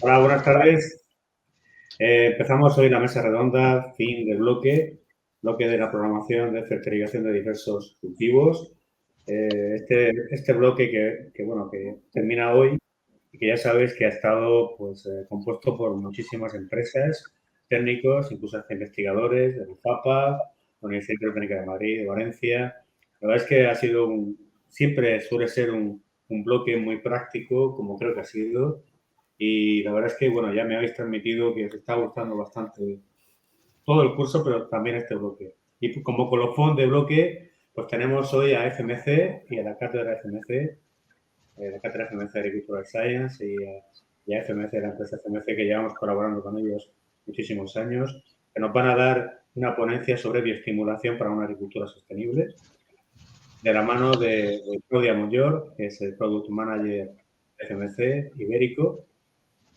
Hola, buenas tardes. Empezamos hoy la mesa redonda, fin de bloque de la programación de fertilización de diversos cultivos. Este bloque que termina hoy y que ya sabéis que ha estado compuesto por muchísimas empresas, técnicos, incluso hasta investigadores de UFAPA, la Universidad Técnica de Madrid, de Valencia. La verdad es que siempre suele ser un bloque muy práctico, como creo que ha sido. Y la verdad es que, ya me habéis transmitido que os está gustando bastante todo el curso, pero también este bloque. Y como colofón de bloque, pues tenemos hoy a FMC y a la cátedra FMC, la cátedra FMC de Agricultural Science y a FMC, la empresa FMC, que llevamos colaborando con ellos muchísimos años, que nos van a dar una ponencia sobre bioestimulación para una agricultura sostenible, de la mano de Claudia Monllor, que es el Product Manager de FMC Ibérico,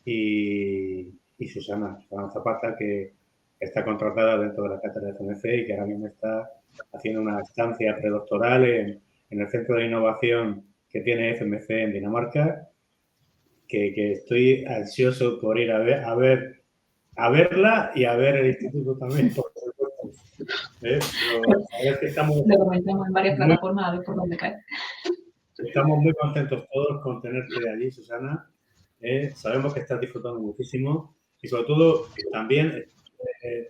y Susana Zapata, que está contratada dentro de la cátedra de FMC y que ahora mismo está haciendo una estancia predoctoral en el centro de innovación que tiene FMC en Dinamarca, que estoy ansioso por ir a verla y a ver el instituto también, por supuesto. Pero es que lo comentamos en varias plataformas, a ver por dónde cae. Estamos muy contentos todos con tenerte allí, Susana. Sabemos que estás disfrutando muchísimo y sobre todo también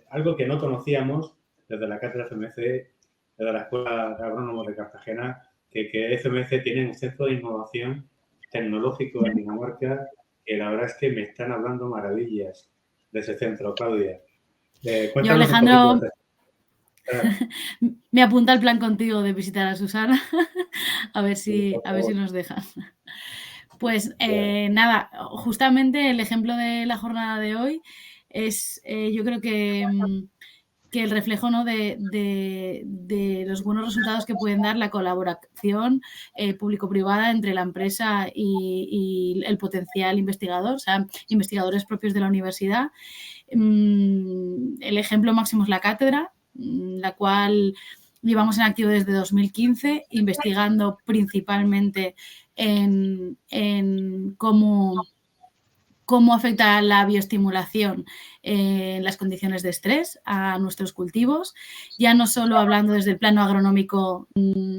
algo que no conocíamos desde la cátedra FMC, desde la Escuela de Agrónomos de Cartagena, que FMC tiene un centro de innovación tecnológico en Dinamarca, que la verdad es que me están hablando maravillas de ese centro. Claudia, Yo, Alejandro, me apunta el plan contigo de visitar a Susana, a ver si nos dejan. Pues nada, justamente el ejemplo de la jornada de hoy es, yo creo que el reflejo, ¿no?, de los buenos resultados que pueden dar la colaboración público-privada entre la empresa y el potencial investigador, o sea, investigadores propios de la universidad. El ejemplo máximo es la cátedra, la cual llevamos en activo desde 2015, investigando principalmente en cómo afecta la bioestimulación en las condiciones de estrés a nuestros cultivos, ya no solo hablando desde el plano agronómico,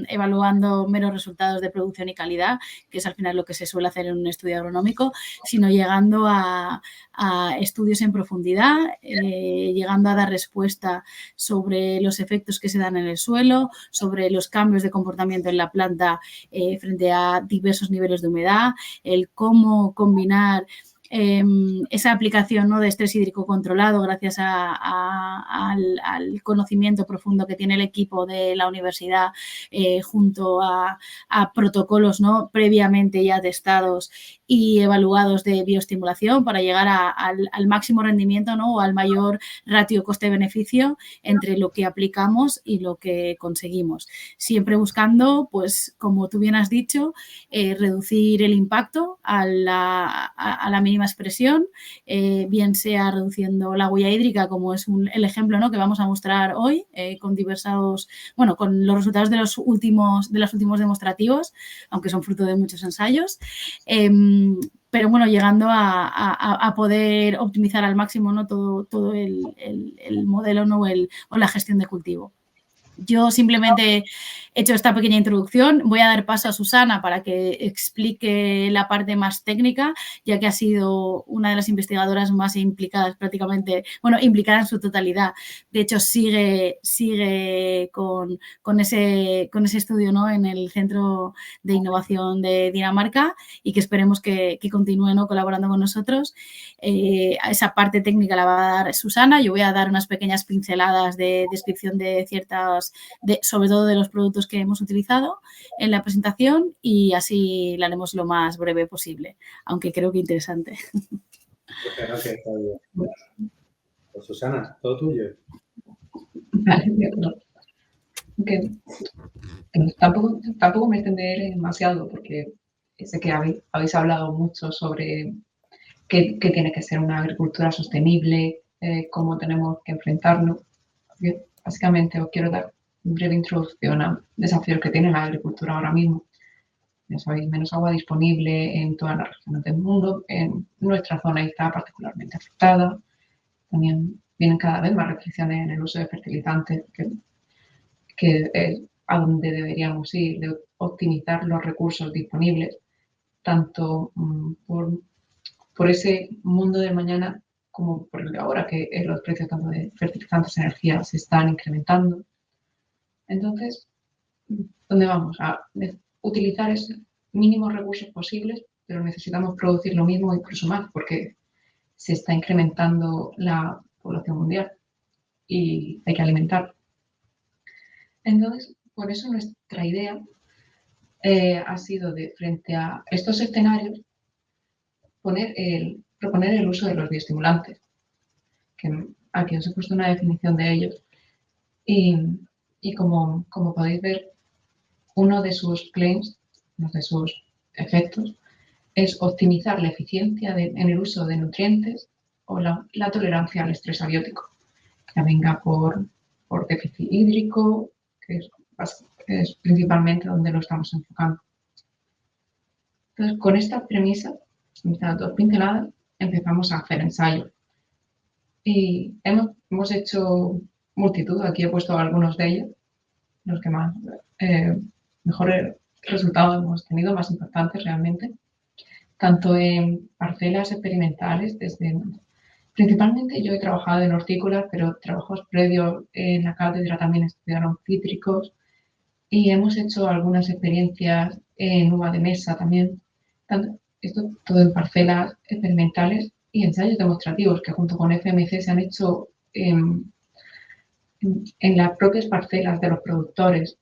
evaluando meros resultados de producción y calidad, que es al final lo que se suele hacer en un estudio agronómico, sino llegando a estudios en profundidad, llegando a dar respuesta sobre los efectos que se dan en el suelo, sobre los cambios de comportamiento en la planta frente a diversos niveles de humedad, el cómo combinar esa aplicación, ¿no?, de estrés hídrico controlado gracias al conocimiento profundo que tiene el equipo de la universidad junto a protocolos, ¿no?, previamente ya testados y evaluados de bioestimulación para llegar al máximo rendimiento, ¿no?, o al mayor ratio coste-beneficio entre lo que aplicamos y lo que conseguimos. Siempre buscando, pues, como tú bien has dicho, reducir el impacto a la mínima expresión, bien sea reduciendo la huella hídrica, como es el ejemplo, ¿no?, que vamos a mostrar hoy con con los resultados de los últimos demostrativos, aunque son fruto de muchos ensayos. Pero bueno, llegando a poder optimizar al máximo, ¿no?, todo el modelo, ¿no?, o la gestión de cultivo. Yo simplemente he hecho esta pequeña introducción. Voy a dar paso a Susana para que explique la parte más técnica, ya que ha sido una de las investigadoras más implicadas implicada en su totalidad. De hecho, sigue con ese estudio, ¿no?, en el Centro de Innovación de Dinamarca y que esperemos que continúe, ¿no?, colaborando con nosotros. Esa parte técnica la va a dar Susana. Yo voy a dar unas pequeñas pinceladas de descripción de sobre todo de los productos que hemos utilizado en la presentación y así la haremos lo más breve posible, aunque creo que interesante. Muchas gracias, Claudia. Pues Susana, todo tuyo. Vale, de acuerdo. Okay. Tampoco me extenderé demasiado porque sé que habéis hablado mucho sobre qué tiene que ser una agricultura sostenible, cómo tenemos que enfrentarlo. Básicamente os quiero dar una breve introducción a desafíos que tiene la agricultura ahora mismo. ya sabéis, menos agua disponible en todas las regiones del mundo. En nuestra zona está particularmente afectada. También vienen cada vez más restricciones en el uso de fertilizantes, que es a donde deberíamos ir, de optimizar los recursos disponibles, tanto por ese mundo de mañana como por el de ahora, que los precios tanto de fertilizantes y energía se están incrementando. Entonces, ¿dónde vamos? A utilizar esos mínimos recursos posibles, pero necesitamos producir lo mismo, incluso más, porque se está incrementando la población mundial y hay que alimentar. Entonces, por eso nuestra idea ha sido, de frente a estos escenarios, proponer el uso de los bioestimulantes, que aquí os he puesto una definición de ellos. Y como podéis ver, uno de sus claims, uno de sus efectos, es optimizar la eficiencia en el uso de nutrientes o la tolerancia al estrés abiótico, que venga por déficit hídrico, que es principalmente donde lo estamos enfocando. Entonces, con esta premisa, estas dos pinceladas, empezamos a hacer ensayos. Y hemos hecho multitud, aquí he puesto algunos de ellos, los que más mejores resultados hemos tenido, más importantes realmente, tanto en parcelas experimentales, principalmente yo he trabajado en hortícolas, pero trabajos previos en la cátedra también estudiaron cítricos, y hemos hecho algunas experiencias en uva de mesa también, esto todo en parcelas experimentales y ensayos demostrativos que junto con FMC se han hecho en las propias parcelas de los productores,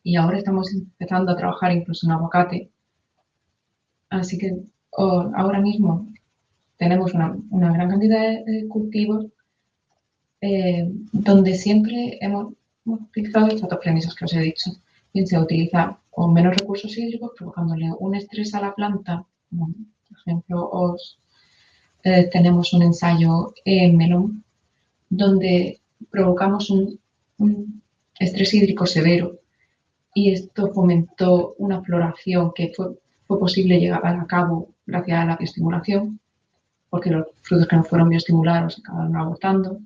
y ahora estamos empezando a trabajar incluso en aguacate. Así que ahora mismo tenemos una gran cantidad de cultivos donde siempre hemos utilizado estas dos premisas que os he dicho. Bien sea utilizar con menos recursos hídricos, provocándole un estrés a la planta. Por ejemplo, tenemos un ensayo en melón donde provocamos un estrés hídrico severo, y esto fomentó una floración que fue posible llevar a cabo gracias a la bioestimulación, porque los frutos que no fueron bioestimulados acabaron abortando.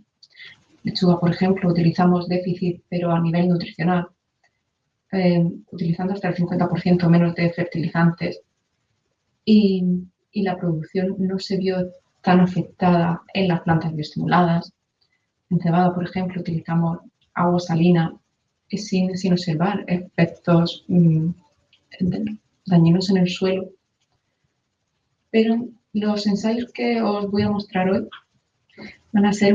Lechuga, por ejemplo, utilizamos déficit, pero a nivel nutricional, utilizando hasta el 50% menos de fertilizantes, y la producción no se vio tan afectada en las plantas bioestimuladas. En cebada, por ejemplo, utilizamos agua salina sin observar efectos dañinos en el suelo. Pero los ensayos que os voy a mostrar hoy van a ser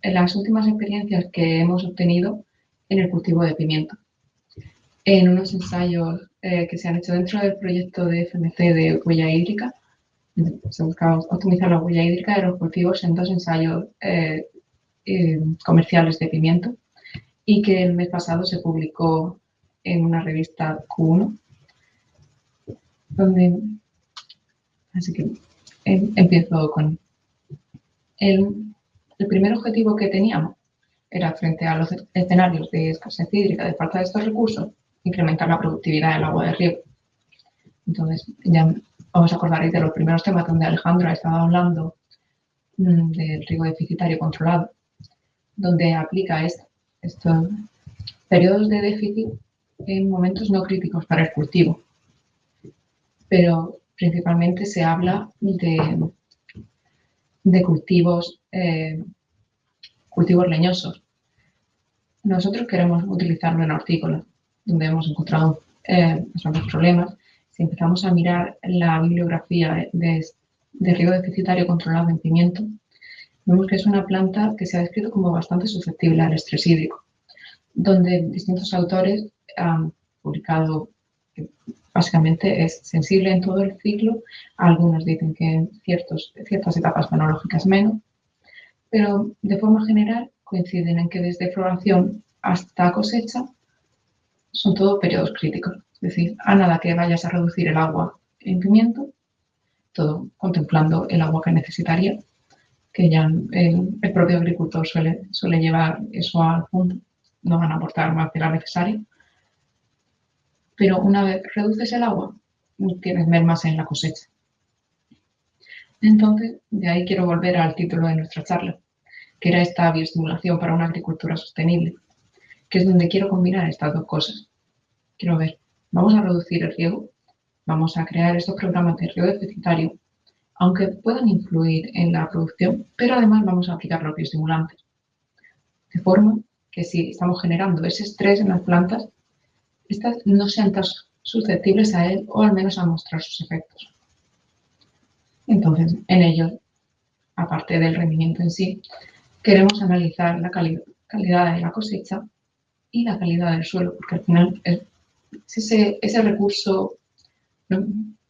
las últimas experiencias que hemos obtenido en el cultivo de pimiento, en unos ensayos que se han hecho dentro del proyecto de FMC de huella hídrica. Se buscaba optimizar la huella hídrica de los cultivos en 2 ensayos comerciales de pimiento, y que el mes pasado se publicó en una revista Q1, así que empiezo con el primer objetivo que teníamos era, frente a los escenarios de escasez hídrica, de falta de estos recursos, incrementar la productividad del agua de riego. Entonces, ya os acordaréis de los primeros temas donde Alejandro ha estado hablando del riego deficitario controlado, donde aplica estos periodos de déficit en momentos no críticos para el cultivo. Pero principalmente se habla de cultivos leñosos. Nosotros queremos utilizarlo en hortícola, donde hemos encontrado bastantes problemas. Si empezamos a mirar la bibliografía de riego deficitario controlado en pimiento, vemos que es una planta que se ha descrito como bastante susceptible al estrés hídrico, donde distintos autores han publicado que básicamente es sensible en todo el ciclo. Algunos dicen que en ciertas etapas fenológicas menos, pero de forma general coinciden en que desde floración hasta cosecha son todos periodos críticos. Es decir, a nada que vayas a reducir el agua en pimiento, todo contemplando el agua que necesitaría, que ya el propio agricultor suele llevar eso al punto, no van a aportar más de la necesaria. Pero una vez reduces el agua, tienes mermas en la cosecha. Entonces, de ahí quiero volver al título de nuestra charla, que era esta bioestimulación para una agricultura sostenible, que es donde quiero combinar estas dos cosas. Quiero ver, vamos a reducir el riego, vamos a crear estos programas de riego deficitario, aunque puedan influir en la producción, pero además vamos a aplicar los bioestimulantes. De forma que si estamos generando ese estrés en las plantas, estas no sean tan susceptibles a él o al menos a mostrar sus efectos. Entonces, en ello, aparte del rendimiento en sí, queremos analizar la calidad de la cosecha y la calidad del suelo, porque al final es ese recurso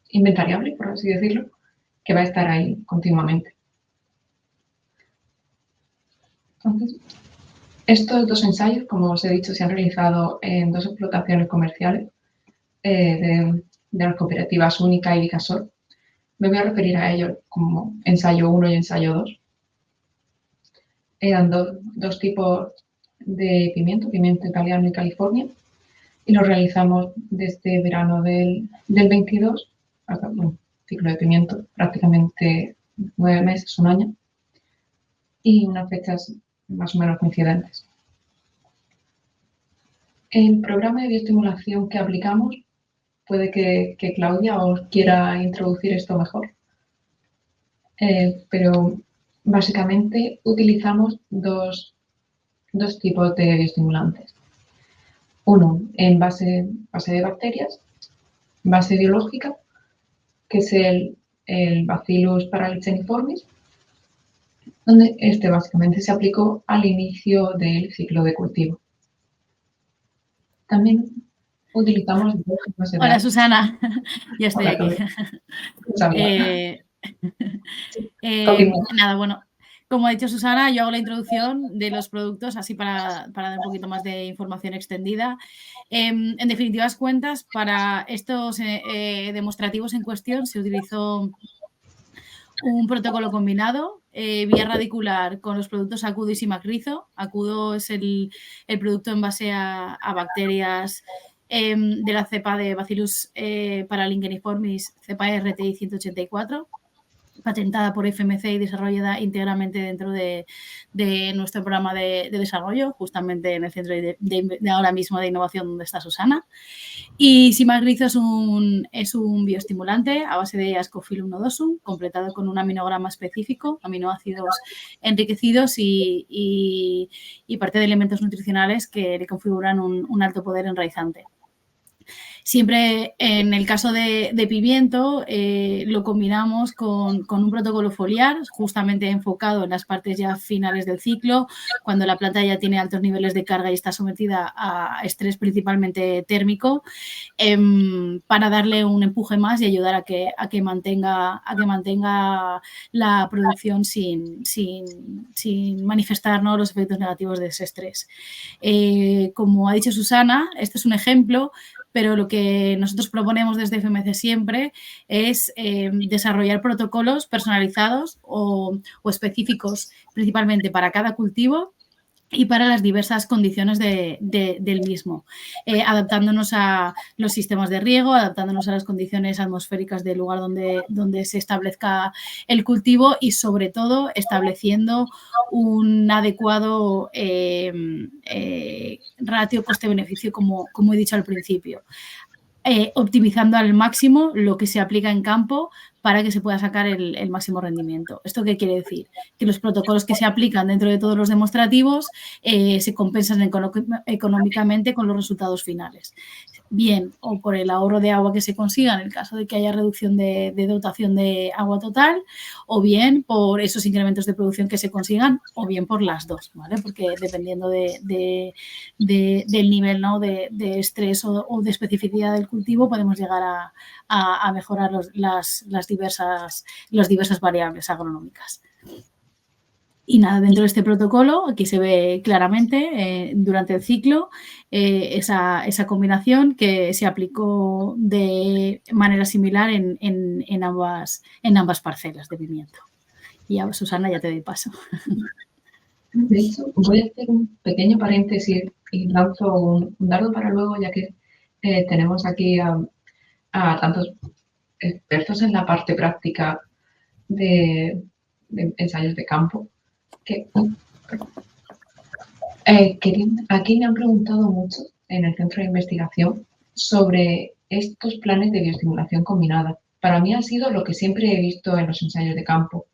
inventariable, por así decirlo, que va a estar ahí continuamente. Entonces, estos dos ensayos, como os he dicho, se han realizado en 2 explotaciones comerciales de las cooperativas Única y Vicasol. Me voy a referir a ellos como ensayo 1 y ensayo 2. Eran dos tipos de pimiento italiano y California, y lo realizamos desde verano del 22 hasta un ciclo de pimiento, prácticamente 9 meses, un año, y unas fechas más o menos coincidentes. El programa de bioestimulación que aplicamos, puede que Claudia os quiera introducir esto mejor, pero básicamente utilizamos dos tipos de bioestimulantes. Uno en base de bacterias, base biológica, que es el Bacillus paralizeniformis, donde este básicamente se aplicó al inicio del ciclo de cultivo. También utilizamos dos tipos de... Hola, Susana, ya estoy Hola, aquí. Nada, bueno, como ha dicho Susana, yo hago la introducción de los productos así para dar un poquito más de información extendida. En definitivas cuentas, para estos demostrativos en cuestión se utilizó un protocolo combinado vía radicular con los productos Acudo y Simagrizo. Acudo es el producto en base a bacterias de la cepa de Bacillus paralizeniformis, cepa RTI 184, patentada por FMC y desarrollada íntegramente dentro de nuestro programa de desarrollo, justamente en el centro de ahora mismo de innovación donde está Susana. Y Simagrizo es un bioestimulante a base de Ascophyllum nodosum, completado con un aminograma específico, aminoácidos enriquecidos y parte de elementos nutricionales que le configuran un alto poder enraizante. Siempre en el caso de pimiento lo combinamos con un protocolo foliar justamente enfocado en las partes ya finales del ciclo, cuando la planta ya tiene altos niveles de carga y está sometida a estrés principalmente térmico, para darle un empuje más y ayudar a que mantenga la producción sin manifestar, ¿no?, los efectos negativos de ese estrés. Como ha dicho Susana, este es un ejemplo, pero lo que nosotros proponemos desde FMC siempre es desarrollar protocolos personalizados o específicos principalmente para cada cultivo y para las diversas condiciones del mismo, adaptándonos a los sistemas de riego, adaptándonos a las condiciones atmosféricas del lugar donde se establezca el cultivo y, sobre todo, estableciendo un adecuado ratio coste-beneficio, como he dicho al principio. Optimizando al máximo lo que se aplica en campo para que se pueda sacar el máximo rendimiento. ¿Esto qué quiere decir? Que los protocolos que se aplican dentro de todos los demostrativos se compensan económicamente con los resultados finales. Bien, o por el ahorro de agua que se consiga en el caso de que haya reducción de dotación de agua total, o bien por esos incrementos de producción que se consigan, o bien por las dos, ¿vale? Porque dependiendo del nivel, ¿no?, de estrés o de especificidad del cultivo, podemos llegar a mejorar las diversas variables agronómicas. Y nada, dentro de este protocolo, aquí se ve claramente durante el ciclo esa combinación que se aplicó de manera similar en ambas parcelas de pimiento. Y ya, Susana, ya te doy paso. De hecho, voy a hacer un pequeño paréntesis y lanzo un dardo para luego, ya que tenemos aquí a tantos expertos en la parte práctica de ensayos de campo. Aquí me han preguntado mucho en el centro de investigación sobre estos planes de bioestimulación combinada. Para mí ha sido lo que siempre he visto en los ensayos de campo,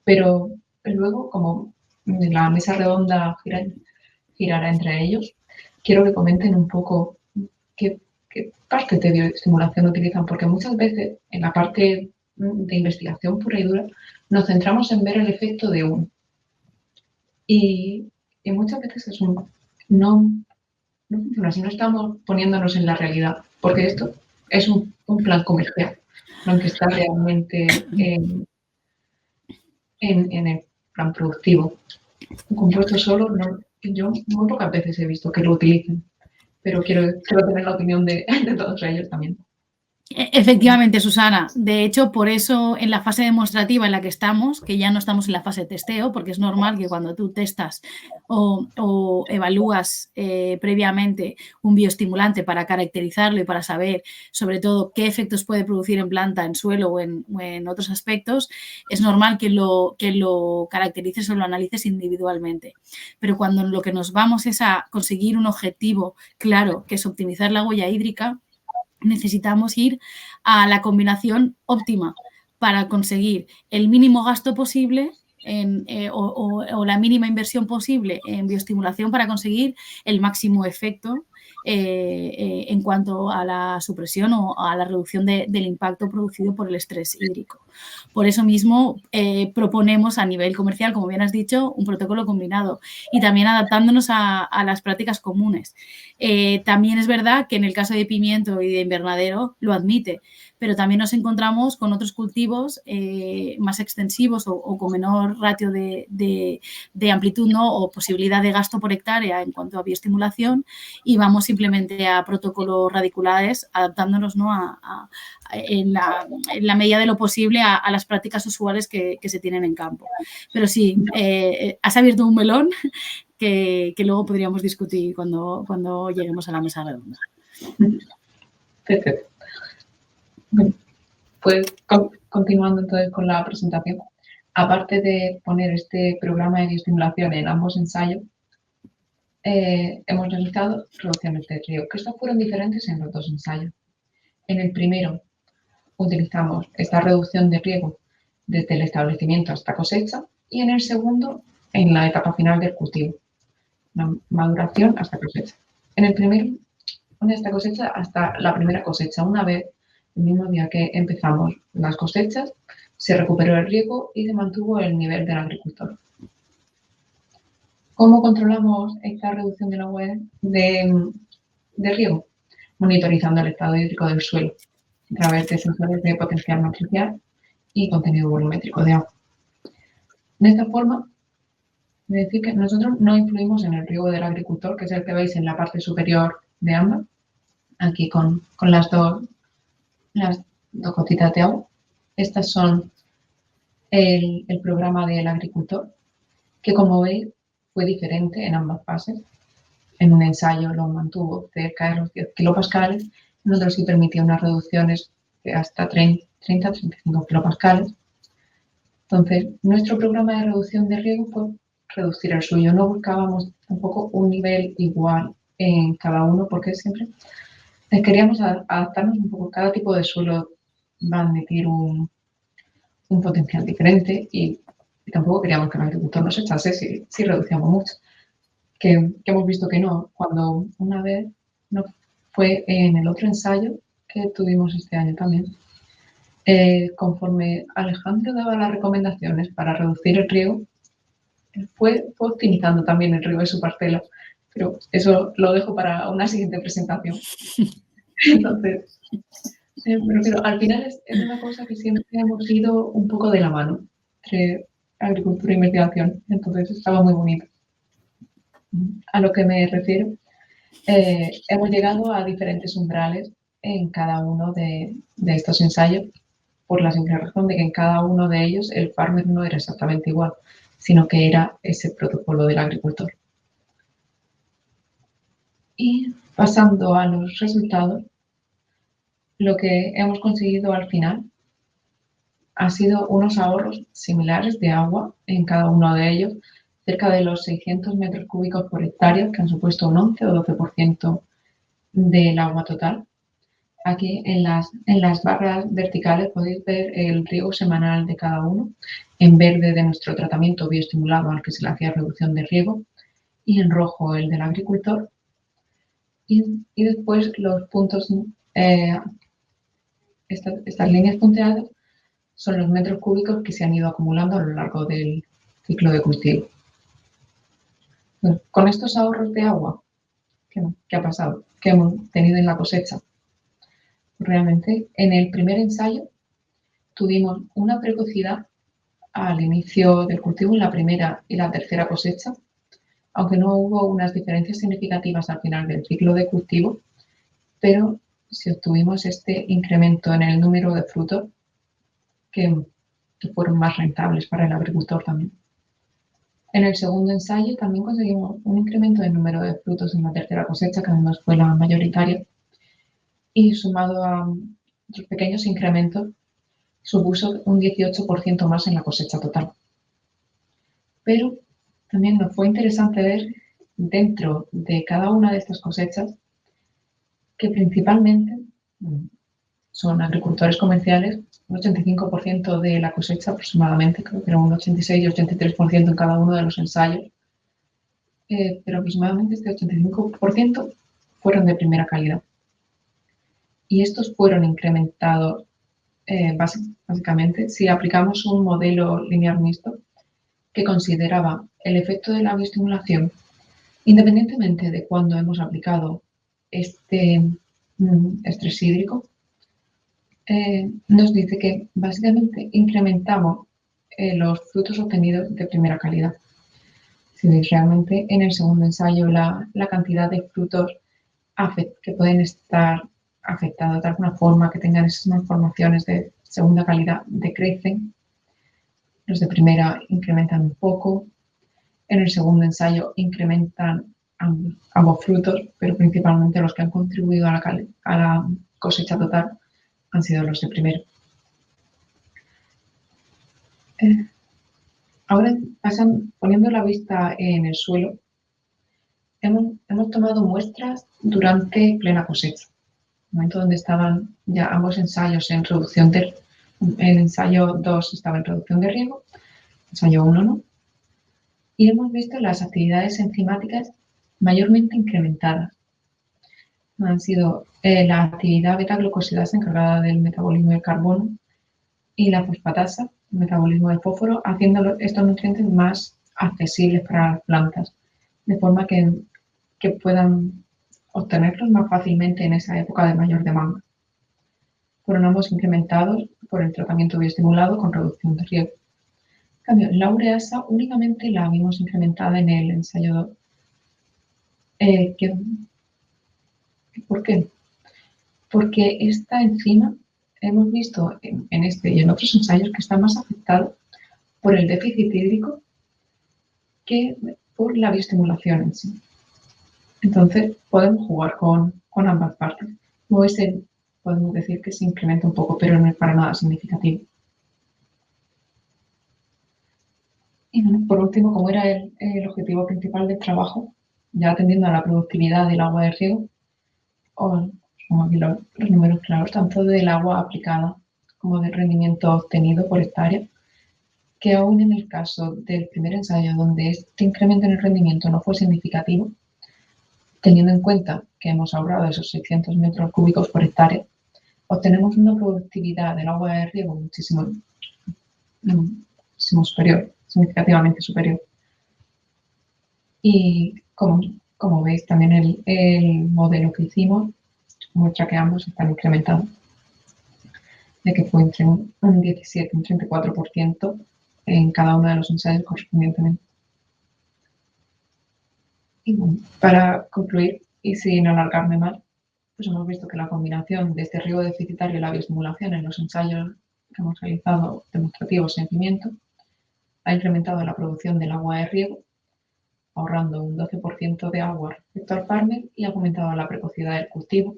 pero luego, como la mesa redonda girará entre ellos, quiero que comenten un poco qué partes de bioestimulación utilizan, porque muchas veces en la parte de investigación pura y dura nos centramos en ver el efecto de uno. Y muchas veces eso no funciona si no estamos poniéndonos en la realidad, porque esto es un plan comercial, no que está realmente en el plan productivo. Un compuesto solo, yo muy pocas veces he visto que lo utilicen, pero quiero tener la opinión de todos ellos también. Efectivamente, Susana. De hecho, por eso en la fase demostrativa en la que estamos, que ya no estamos en la fase de testeo, porque es normal que cuando tú testas o evalúas previamente un bioestimulante para caracterizarlo y para saber, sobre todo, qué efectos puede producir en planta, en suelo o en otros aspectos, es normal que lo caracterices o lo analices individualmente. Pero cuando lo que nos vamos es a conseguir un objetivo claro, que es optimizar la huella hídrica, necesitamos ir a la combinación óptima para conseguir el mínimo gasto posible o la mínima inversión posible en bioestimulación para conseguir el máximo efecto en cuanto a la supresión o a la reducción del impacto producido por el estrés hídrico. Por eso mismo proponemos a nivel comercial, como bien has dicho, un protocolo combinado y también adaptándonos a las prácticas comunes. También es verdad que en el caso de pimiento y de invernadero lo admite, pero también nos encontramos con otros cultivos más extensivos o con menor ratio de amplitud, ¿no? O posibilidad de gasto por hectárea en cuanto a bioestimulación, y vamos simplemente a protocolos radiculares adaptándonos, ¿no? En la medida de lo posible a las prácticas usuales que se tienen en campo. Pero sí, has abierto un melón que luego podríamos discutir cuando lleguemos a la mesa redonda. Perfecto. Pues continuando entonces con la presentación, aparte de poner este programa de bioestimulación en ambos ensayos, hemos realizado reducciones de riego, que estas fueron diferentes en los dos ensayos. En el primero utilizamos esta reducción de riego desde el establecimiento hasta cosecha, y en el segundo en la etapa final del cultivo, la maduración hasta cosecha. En el primero, de esta cosecha hasta la primera cosecha. Una vez, el mismo día que empezamos las cosechas, se recuperó el riego y se mantuvo el nivel del agricultor. ¿Cómo controlamos esta reducción del agua de riego? Monitorizando el estado hídrico del suelo a través de sensores de potencial matricial y contenido volumétrico de agua. De esta forma, es decir, que nosotros no influimos en el riego del agricultor, que es el que veis en la parte superior de ambas, aquí con las dos gotitas de agua. Estas son el programa del agricultor, que como veis fue diferente en ambas fases. En un ensayo lo mantuvo cerca de los 10 kilopascales, en otro sí permitía unas reducciones de hasta 30-35 kilopascales. Entonces, nuestro programa de reducción de riego fue reducir el suyo. No buscábamos tampoco un nivel igual en cada uno, porque siempre queríamos adaptarnos un poco. Cada tipo de suelo va a admitir un potencial diferente y tampoco queríamos que el agricultor nos echase si reducíamos mucho. Que hemos visto que no. Cuando una vez no fue en el otro ensayo que tuvimos este año también, conforme Alejandro daba las recomendaciones para reducir el riego, fue optimizando también el riego de su parcela, pero eso lo dejo para una siguiente presentación. Entonces, pero al final es una cosa que siempre hemos ido un poco de la mano entre agricultura e investigación, entonces estaba muy bonito. A lo que me refiero, hemos llegado a diferentes umbrales en cada uno de estos ensayos, por la simple razón de que en cada uno de ellos el farmer no era exactamente igual, sino que era ese protocolo del agricultor. Y pasando a los resultados, lo que hemos conseguido al final ha sido unos ahorros similares de agua en cada uno de ellos, cerca de los 600 metros cúbicos por hectárea, que han supuesto un 11 o 12% del agua total. Aquí en las barras verticales podéis ver el riego semanal de cada uno, en verde de nuestro tratamiento bioestimulado al que se le hacía reducción de riego y en rojo el del agricultor. Y después los puntos, estas líneas punteadas son los metros cúbicos que se han ido acumulando a lo largo del ciclo de cultivo. Bueno, con estos ahorros de agua, ¿qué ha pasado? ¿Qué hemos tenido en la cosecha? Realmente, en el primer ensayo tuvimos una precocidad al inicio del cultivo en la primera y la tercera cosecha, aunque no hubo unas diferencias significativas al final del ciclo de cultivo, pero sí obtuvimos este incremento en el número de frutos que fueron más rentables para el agricultor también. En el segundo ensayo también conseguimos un incremento del número de frutos en la tercera cosecha, que además fue la mayoritaria, y sumado a otros pequeños incrementos, supuso un 18% más en la cosecha total. Pero también nos fue interesante ver dentro de cada una de estas cosechas que principalmente son agricultores comerciales, un 85% de la cosecha aproximadamente, creo que era un 86 y 83% en cada uno de los ensayos, pero aproximadamente este 85% fueron de primera calidad. Y estos fueron incrementados básicamente si aplicamos un modelo lineal mixto que consideraba el efecto de la bioestimulación independientemente de cuándo hemos aplicado este estrés hídrico. Nos dice que básicamente incrementamos los frutos obtenidos de primera calidad. Si veis realmente en el segundo ensayo la cantidad de frutos que pueden estar afectados de alguna forma, que tengan esas malformaciones de segunda calidad, decrecen. Los de primera incrementan un poco. En el segundo ensayo incrementan ambos frutos, pero principalmente los que han contribuido a la cosecha total han sido los de primero. Ahora poniendo la vista en el suelo, hemos tomado muestras durante plena cosecha, el momento donde estaban ya ambos ensayos en reducción de el ensayo 2 estaba en reducción de riego, ensayo 1 no, y hemos visto las actividades enzimáticas mayormente incrementadas. Han sido la actividad beta-glucosidasa encargada del metabolismo del carbono y la fosfatasa, el metabolismo del fósforo, haciendo estos nutrientes más accesibles para las plantas, de forma que puedan obtenerlos más fácilmente en esa época de mayor demanda. Fueron ambos incrementados por el tratamiento bioestimulado con reducción de riego. En cambio, la ureasa únicamente la vimos incrementada en el ensayo 2. ¿Por qué? Porque esta enzima hemos visto en este y en otros ensayos que está más afectado por el déficit hídrico que por la bioestimulación en sí. Entonces, podemos jugar con ambas partes. Como veis, podemos decir que se incrementa un poco, pero no es para nada significativo. Y bueno, por último, como era el objetivo principal del trabajo, ya atendiendo a la productividad del agua de riego, como aquí los números claros, tanto del agua aplicada como del rendimiento obtenido por hectárea, que aún en el caso del primer ensayo, donde este incremento en el rendimiento no fue significativo, teniendo en cuenta que hemos ahorrado esos 600 metros cúbicos por hectárea, obtenemos una productividad del agua de riego muchísimo superior, significativamente superior. Y como veis, también el modelo que hicimos muestra que ambos están incrementados, de que fue entre un 17 y un 34% en cada uno de los ensayos correspondientemente. Y bueno, para concluir, y sin alargarme más, pues hemos visto que la combinación de este riego deficitario y la bioestimulación en los ensayos que hemos realizado demostrativos en pimiento ha incrementado la producción del agua de riego, ahorrando un 12% de agua respecto al farmer y ha aumentado la precocidad del cultivo.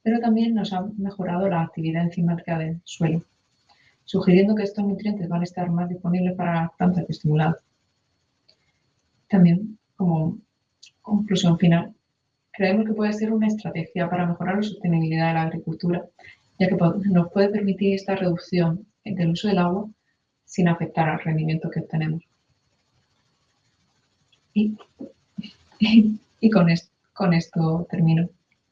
pero también nos ha mejorado la actividad enzimática del suelo, sugiriendo que estos nutrientes van a estar más disponibles para plantas biostimuladas. También, como conclusión final, creemos que puede ser una estrategia para mejorar la sostenibilidad de la agricultura, ya que nos puede permitir esta reducción del uso del agua sin afectar al rendimiento que obtenemos. Y con esto termino.